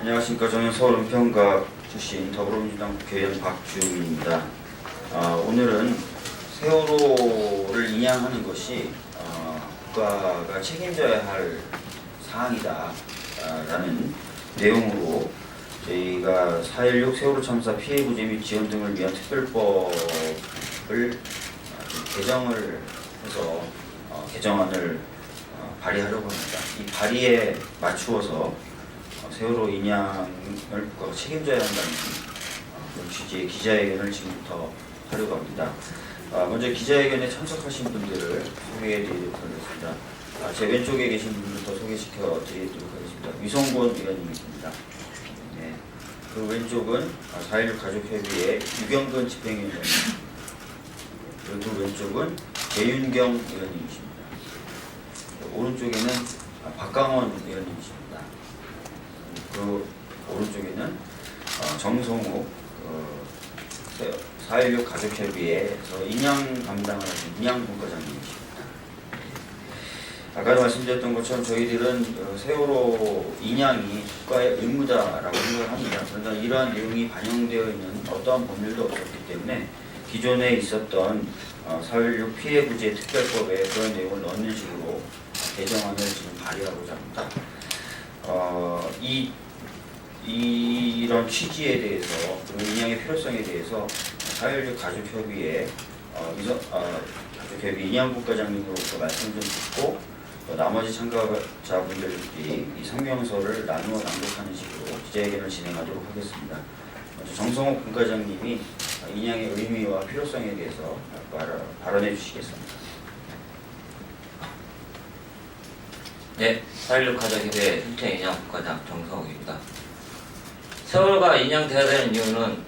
안녕하십니까. 저는 서울은평가 출신 더불어민주당 국회의원 박주민입니다. 오늘은 세월호를 인양하는 것이 국가가 책임져야 할 사항이다 라는 내용으로 저희가 4.16 세월호 참사 피해 구제 및 지원 등을 위한 특별법을 개정을 해서 개정안을 발의하려고 합니다. 이 발의에 맞추어서 세월호 인양을 국가가 책임져야 한다는 그런 취지의 기자회견을 지금부터 하려고 합니다. 먼저 기자회견에 참석하신 분들을 소개해드리도록 하겠습니다. 제 왼쪽에 계신 분부터 소개시켜 드리도록 하겠습니다. 위성권 위원님이십니다. 네. 그 왼쪽은 4.16 가족협의회 유경근 집행위원장님, 그리고 그 왼쪽은 배윤경 위원님이십니다. 오른쪽에는 박강원 위원님이십니다. 그 오른쪽에는 정성욱 4.16 가족협의회에서 인양 담당을 하신 인양분과장님이십니다. 아까도 말씀드렸던 것처럼 저희들은 세월호 인양이 국가의 의무다라고 생각을 합니다. 그러나 이러한 내용이 반영되어 있는 어떠한 법률도 없었기 때문에 기존에 있었던 4.16 피해 구제 특별법에 그런 내용을 넣는 식으로 개정안을 지금 발의하고자 합니다. 이런 취지에 대해서, 그리고 인양의 필요성에 대해서 4.16 가족협의회 가족협의 인양국과장님으로부터 말씀 좀 듣고, 나머지 참가자분들이 이 성명서를 나누어 낭독하는 식으로 기자회견을 진행하도록 하겠습니다. 먼저 정성욱 분과장님이 인양의 의미와 필요성에 대해서 발언해 주시겠습니다. 네, 4.16 가족협의회 순천 인양국과장 정성욱입니다. 세월호가 인양돼야 되는 이유는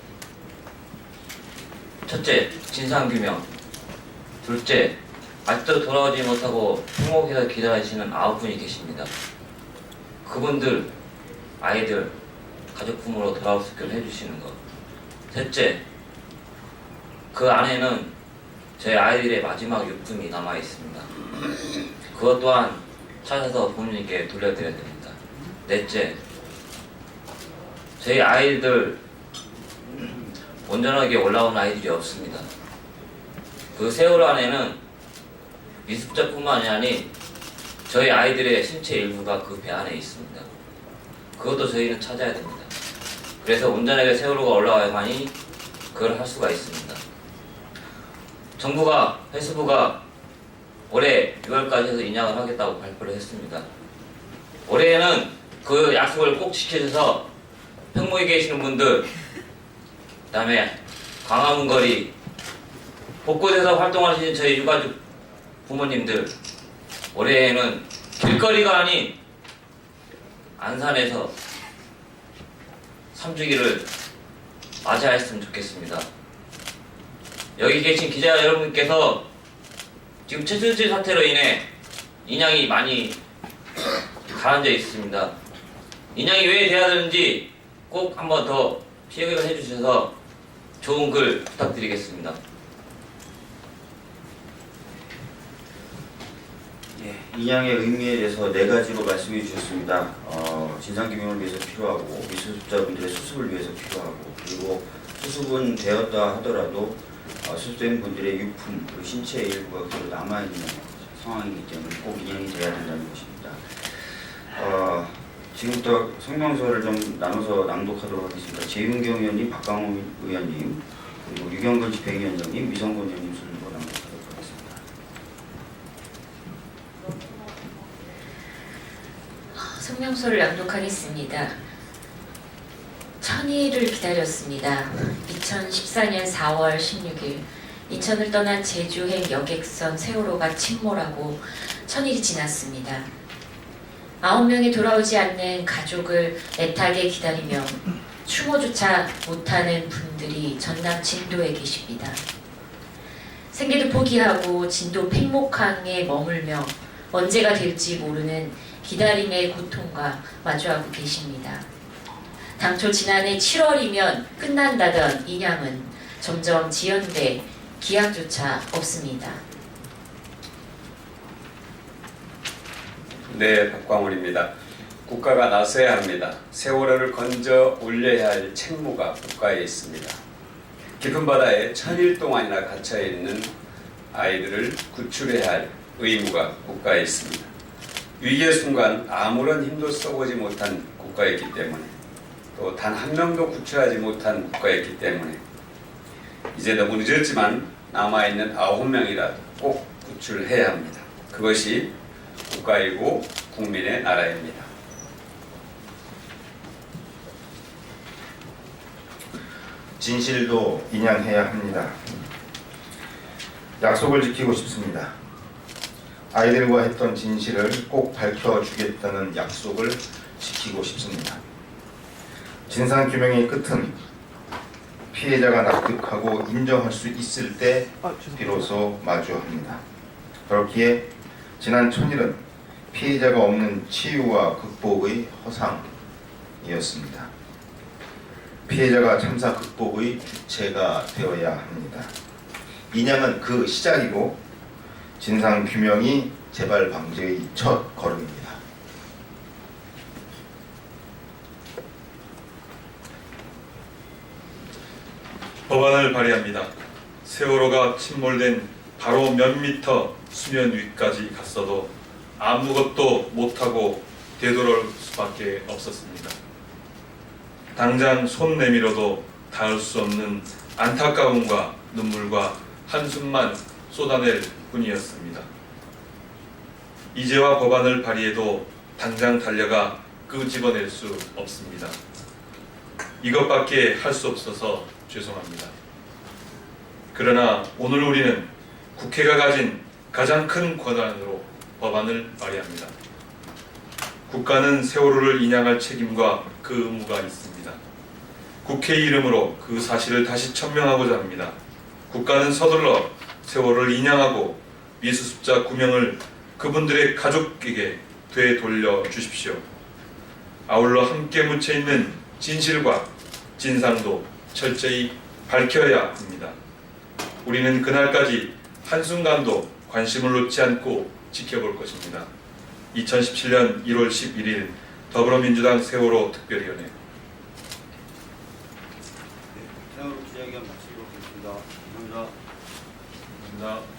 첫째, 진상규명. 둘째, 아직도 돌아오지 못하고 행복해서 기다리시는 9분이 계십니다. 그분들, 아이들, 가족 품으로 돌아올 수 있게 해주시는 것. 셋째, 그 안에는 저희 아이들의 마지막 유품이 남아있습니다. 그것 또한 찾아서 부모님께 돌려드려야 됩니다. 넷째, 저희 아이들 온전하게 올라온 아이들이 없습니다. 그 세월호 안에는 미습자뿐만이 아닌 저희 아이들의 신체 일부가 그 배 안에 있습니다. 그것도 저희는 찾아야 됩니다. 그래서 온전하게 세월호가 올라와야만이 그걸 할 수가 있습니다. 정부가, 해수부가 올해 6월까지 해서 인양을 하겠다고 발표를 했습니다. 올해에는 그 약속을 꼭 지켜줘서 평무에 계시는 분들, 그 다음에 광화문 거리, 곳곳에서 활동하시는 저희 유가족 부모님들, 올해에는 길거리가 아닌 안산에서 3주기를 맞이하였으면 좋겠습니다. 여기 계신 기자 여러분께서 지금 최순실 사태로 인해 인양이 많이 가라앉아 있습니다. 인양이 왜 돼야 되는지 꼭 한번 더 피해를 해주셔서 좋은 글 부탁드리겠습니다. 인양의 의미에 대해서 4가지로 말씀해 주셨습니다. 진상규명을 위해서 필요하고, 미수습자분들의 수습을 위해서 필요하고, 그리고 수습은 되었다 하더라도 수습된 분들의 유품, 그리고 신체의 일부가 그대로 남아있는 상황이기 때문에 꼭 인양이 돼야 된다는 것입니다. 지금부터 성명서를 좀 나눠서 낭독하도록 하겠습니다. 재윤경 의원님, 박강원 의원님, 그리고 유경근 집행위원장님, 위성권 의원님 순으로 낭독하도록 하겠습니다. 성명서를 낭독하겠습니다. 천일을 기다렸습니다. 2014년 4월 16일 인천을 떠난 제주행 여객선 세월호가 침몰하고 천일이 지났습니다. 9명이 돌아오지 않는 가족을 애타게 기다리며 추모조차 못하는 분들이 전남 진도에 계십니다. 생계도 포기하고 진도 팽목항에 머물며 언제가 될지 모르는 기다림의 고통과 마주하고 계십니다. 당초 지난해 7월이면 끝난다던 인양은 점점 지연돼 기약조차 없습니다. 네, 박광원입니다. 국가가 나서야 합니다. 세월호를 건져 올려야 할 책무가 국가에 있습니다. 깊은 바다에 1000일 동안이나 갇혀 있는 아이들을 구출해야 할 의무가 국가에 있습니다. 위기의 순간 아무런 힘도 써보지 못한 국가였기 때문에, 또 단 한 명도 구출하지 못한 국가였기 때문에 이제 너무 늦었지만 남아있는 9명이라도 꼭 구출해야 합니다. 그것이 국가이고 국민의 나라입니다. 진실도 인양해야 합니다. 약속을 지키고 싶습니다. 아이들과 했던 진실을 꼭 밝혀주겠다는 약속을 지키고 싶습니다. 진상규명의 끝은 피해자가 납득하고 인정할 수 있을 때 비로소 마주합니다. 그렇기에 지난 1000일은 피해자가 없는 치유와 극복의 허상이었습니다. 피해자가 참사 극복의 주체가 되어야 합니다. 인양은 그 시작이고 진상규명이 재발 방지의 첫 걸음입니다. 법안을 발의합니다. 세월호가 침몰된 바로 몇 미터 수면 위까지 갔어도 아무것도 못하고 되돌아올 수밖에 없었습니다. 당장 손 내밀어도 닿을 수 없는 안타까움과 눈물과 한숨만 쏟아낼 뿐이었습니다. 이제와 법안을 발의해도 당장 달려가 끄집어낼 수 없습니다. 이것밖에 할 수 없어서 죄송합니다. 그러나 오늘 우리는 국회가 가진 가장 큰 권한으로 법안을 발의합니다. 국가는 세월호를 인양할 책임과 그 의무가 있습니다. 국회 이름으로 그 사실을 다시 천명하고자 합니다. 국가는 서둘러 세월호를 인양하고 미수습자 구명을 그분들의 가족에게 되돌려 주십시오. 아울러 함께 묻혀있는 진실과 진상도 철저히 밝혀야 합니다. 우리는 그날까지 한순간도 관심을 놓지 않고 지켜볼 것입니다. 2017년 1월 11일 더불어민주당 세월호 특별위원회. 세월호 기자회견 마치도록 하겠습니다. 감사합니다. 감사합니다.